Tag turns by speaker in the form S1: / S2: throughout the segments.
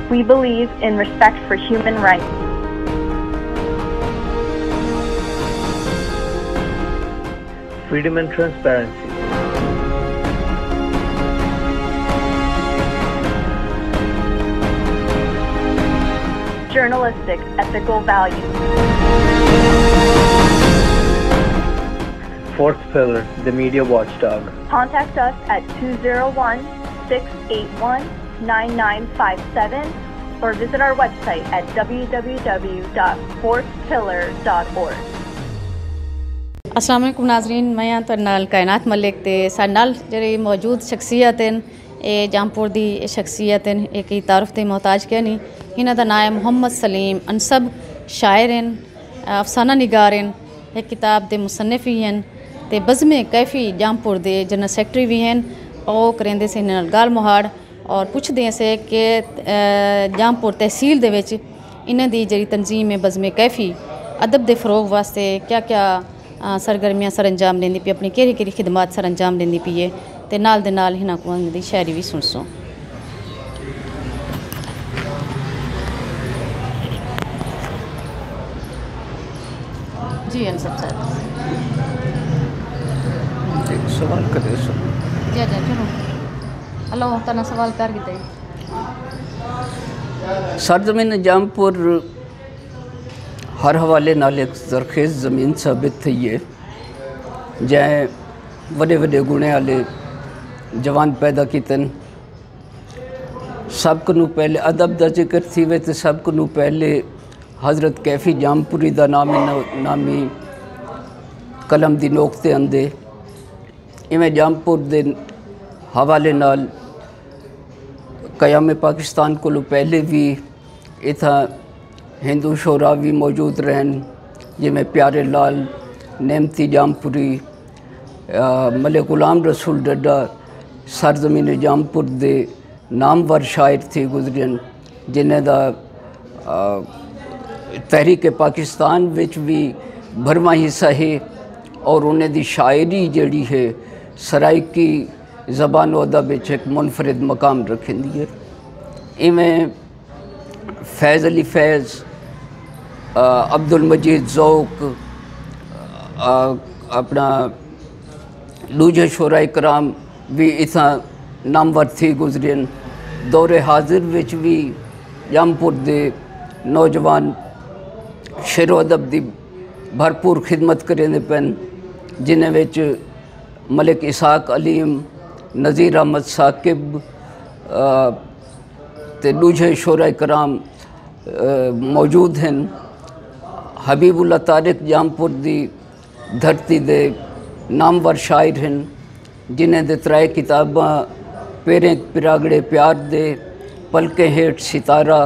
S1: We believe in respect for human rights.
S2: Freedom and transparency.
S1: Journalistic ethical values.
S2: Fourth pillar, the media watchdog.
S1: Contact us at 201-681-9957 or visit our website at www.fourthpillar.org.
S3: अस्सलाम वालेकुम नाज़रीन, मैं तो नाल कायनात मलिक ते साडे नाल जेह्ड़ी मौजूद शख्सियत हैं ये जामपुर दी शख्सियत हैं, एक ही तारुफ दे मोहताज क्या नहीं। इन्हां दा नाम है मोहम्मद सलीम अनसब, शायर हैं, अफसाना निगार हैं, एक किताब दे मुसन्निफ भी हैं ते बज़्म कैफी जामपुर दे जनरल सैकटरी भी हैं। और करेंदे से इन्हां नाल गाल मुहाड़ और पुछदे से कि जामपुर तहसील दे विच इन्हां दी जेह्ड़ी तंजीम है बज़्म कैफी अदब दे फरोग वास्ते क्या क्या सरगर्मियां सर अंजाम लेंदी पई, अपनी केह्ड़ी केह्ड़ी खिदमात सर अंजाम लेंदी पई है ते नाल दे नाल हिना को दी शायरी भी सुनसो। जी अनसब साहब
S4: सवाल करे सो
S3: जी जी चलो हेलो तना सवाल कर गिते।
S4: सरजमीन जामपुर हर हवाले नाल एक ज़रखेज़ ज़मीन साबित थी है, जैं वडे वडे गुणे वाले जवान पैदा कीतन। सब को पहले अदब का जिक्र थी वे तो सब को पहले हज़रत कैफी जामपुरी का नामी कलम दी नोक ते आंदे। इवें जामपुर दे हवाले नाल क़याम पाकिस्तान को पहले भी इत्था हिंदू शोरा भी मौजूद रहन, जिमें प्यारे लाल, नेमती जामपुरी, मलिक गुलाम रसूल डड्डा सरजमीन जामपुर दे नामवर शायर थी गुजरन, जिन्हें दा तहरीक पाकिस्तान विच भी भरवा हिस्सा है और उन्हें दी शायरी जड़ी है सराइकी ज़बान व अदब विच एक मुनफरिद मकाम रखेंदी है। इवें फैज़ अली फैज़, अब्दुल मजीद ज़ौक, अपना दूजे शोरा कराम भी इतना नामवर थी गुजरन। दौरे हाजिर विच भी जामपुर दे नौजवान शेर अदब की भरपूर खिदमत करेंदे पैन, जिन्हें विच मलिक इसाक अलीम, नज़ीर अहमद साकिब ते दूजे शोरा कराम मौजूद हैं। हबीबुल्ला तारिक जामपुर दी धरती दे नामवर शायर हैं, जिन्हें दे त्रै किताबां पेरें पिरागड़े प्यार दे, पलके हेठ सितारा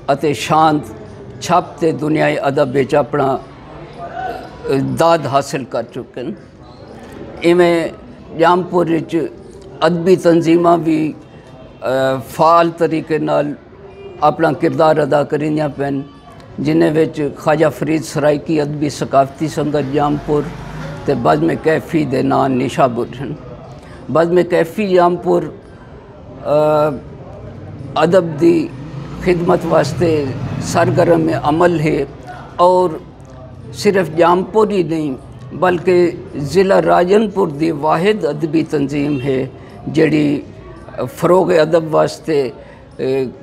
S4: अते शांत छप ते दुनियाई अदब विच अपना दाद हासिल कर चुके हैं। इवें जामपुर विच अदबी तंजीमां भी फाल तरीके नाल अपना किरदार अदा करिंदियां पैन, जिन्हें विच ख्वाजा फरीद सराइकी अदबी सकाफती संगत जामपुर ते बज़्म कैफी दे नाम निशाबुर हैं। बज़्म कैफी जामपुर अदब दी खिदमत वास्ते सरगर्म अमल है और सिर्फ जामपुर ही नहीं बल्कि ज़िला राजनपुर दी वाहिद अदबी तंजीम है जड़ी फ़रोग अदब वास्ते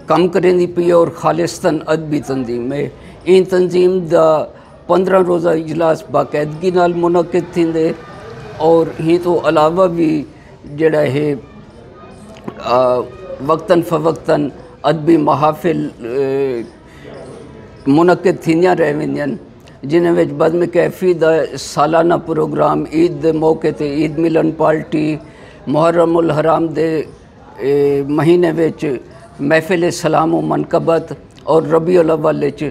S4: कम करेंदी पई और खालिस्तान अदबी तंजीम है। इन तंजीम दा 15 रोज़ा इजलास बाकायदगी नाल मुनक़िद थींदे और ही तो अलावा भी जड़ा है वक्तन फ़वक्तन अदबी महाफिल मुनक़िद थींदियां रह वेंदियां, जिन्हें विच बज़्म कैफी दा सालाना प्रोग्राम ईद दे मौके ते ईद मिलन पार्टी, मुहर्रम उल हराम दे महीने विच महफिल सलाम व मनकबत और रबी उल अव्वल विच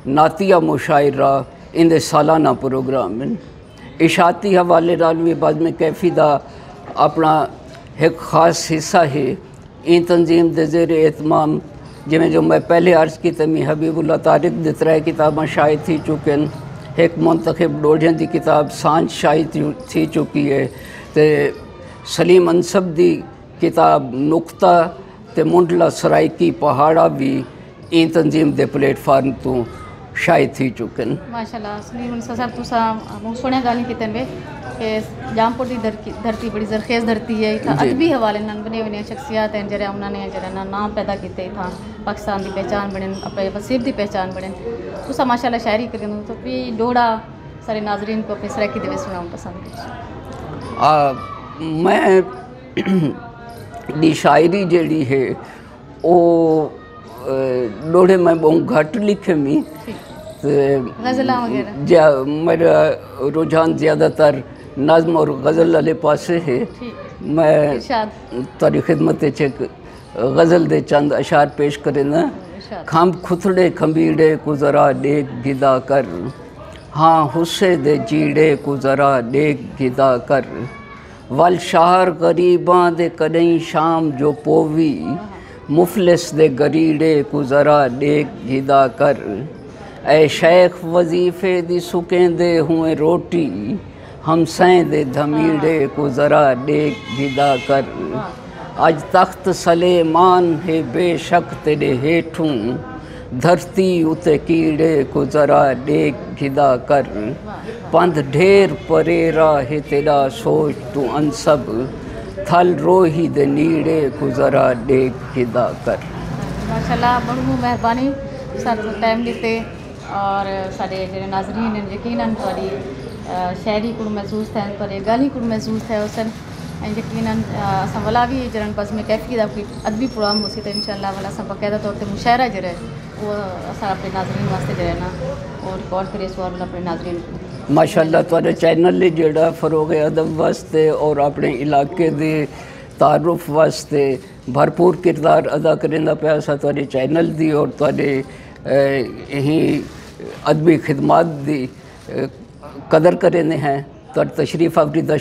S4: नातिया मुशायरा इंदे सालाना प्रोग्राम हैं। इशाती हवाले नाल भी बज़्म कैफी दा अपना एक ख़ास हिस्सा है। इन तंजीम दे ज़ेर एहतमाम जिमें जो मैं पहले अर्ज़ की तमी हबीबुल्ला तारिक दे त्रै किताबां शाये थी चुके हैं। एक मुंतखब डोडियां दी किताब सांझ शाये थी चुकी है, तो सलीम अनसब दी किताब नुक्ता ਤੇ ਮੁੰਡਲਾ ਸਰਾਇਕੀ ਪਹਾੜਾ ਵੀ ਇਹ ਤਨਜ਼ੀਮ ਦੇ ਪਲੇਟਫਾਰਮ ਤੋਂ ਸ਼ਾਇਦ ਥੀ ਚੁੱਕਨ
S3: ਮਾਸ਼ਾਅੱਲਾ ਸੁਨੀਲ ਮੁਨਸਾ ਸਾਹਿਬ ਤੁਸੀਂ ਬਹੁਤ ਸੋਹਣੀਆਂ ਗੱਲਾਂ ਕੀਤੀਆਂ ਵੇ ਕਿ ਜਾਮਪੁਰ ਦੀ ਧਰਤੀ ਬੜੀ ਜ਼ਰਖੇਜ਼ ਧਰਤੀ ਹੈ ਇੱਥੇ ਅਦਬੀ ਹਵਾਲੇ ਨਾਲ ਬਣੇ ਹੋਏ ਸ਼ਖਸੀਅਤ ਹਨ ਜਿਹੜੇ ਉਹਨਾਂ ਨੇ ਜਿਹੜਾ ਨਾਮ ਪੈਦਾ ਕੀਤੇ ਇੱਥਾਂ ਪਾਕਿਸਤਾਨ ਦੀ ਪਹਿਚਾਨ ਬਣਨ ਆਪਣੇ ਵਸੀਬ ਦੀ ਪਹਿਚਾਨ ਬਣਨ ਤੁਸੀਂ ਮਾਸ਼ਾਅੱਲਾ ਸ਼ਾਇਰੀ ਕਰਨ ਤੋਂ ਵੀ ਡੋੜਾ سارے ناظرین کو اپنی سرائکی دے سناؤں پسند
S4: میں دی شاعری جیڑی ہے وہ ڈوڑے میں بہت گھٹ لکھے میں
S3: غزلہ وغیرہ
S4: میرا رجحان زیادہ تر نظم اور غزل والے پاسے ہے میں تاری خدمت چیک غزل دے چند اشعار پیش کرے نا کھم کھتڑے کھمبیڑے کو ذرا دیکھ گدا کر ہاں حصے دے جیڑے کو ذرا دیکھ گدا کر ول شہر غریباں دے کدیں شام جو پووی مفلس دے گریڑے کو ذرا دیکھ گدا کر اے شیخ وظیفے دی سکیں دے ہوئے روٹی ہمسائیں دے دھمیڑے کو ذرا دیکھ گدا کر اج تخت سلیمان ہے بے شک تیرے ہیٹھوں دھرتی اتے کیڑے کو ذرا دیکھ گدا کر پند ڈھیر پریرا ہے تیرا سوچ تو انصب تھل روہی دے نیڑے کو ذرا دیکھ گدا کر
S3: ماشاءاللہ بڑی مہربانی سارے ٹائم دیتے اور سارے جڑے ناظرین ہیں یقیناً تھوڑی شاعری کو محسوس تھے تھوڑی گالی کو محسوس تھے اسن یقیناً اساں والا بھی جڑن بس میں کیفی دا کوئی ادبی پروگرام ہو سی تے انشاءاللہ والا اساں باقاعدہ طور تے مشاعرہ جڑا ہے وہ اساں اپنے ناظرین واسطے جڑا نا اور ریکارڈ کرے سوال اپنے ناظرین
S4: ماشاءاللہ تواڈے چینل نے جڑا فروغ ادب واسطے اور اپنے علاقے دے تعارف واسطے بھرپور کردار ادا کرنا پیا سا تواڈے چینل دی اور تواڈے ہی ادبی خدمات دی قدر کرنے ہیں تو تشریف آوری دا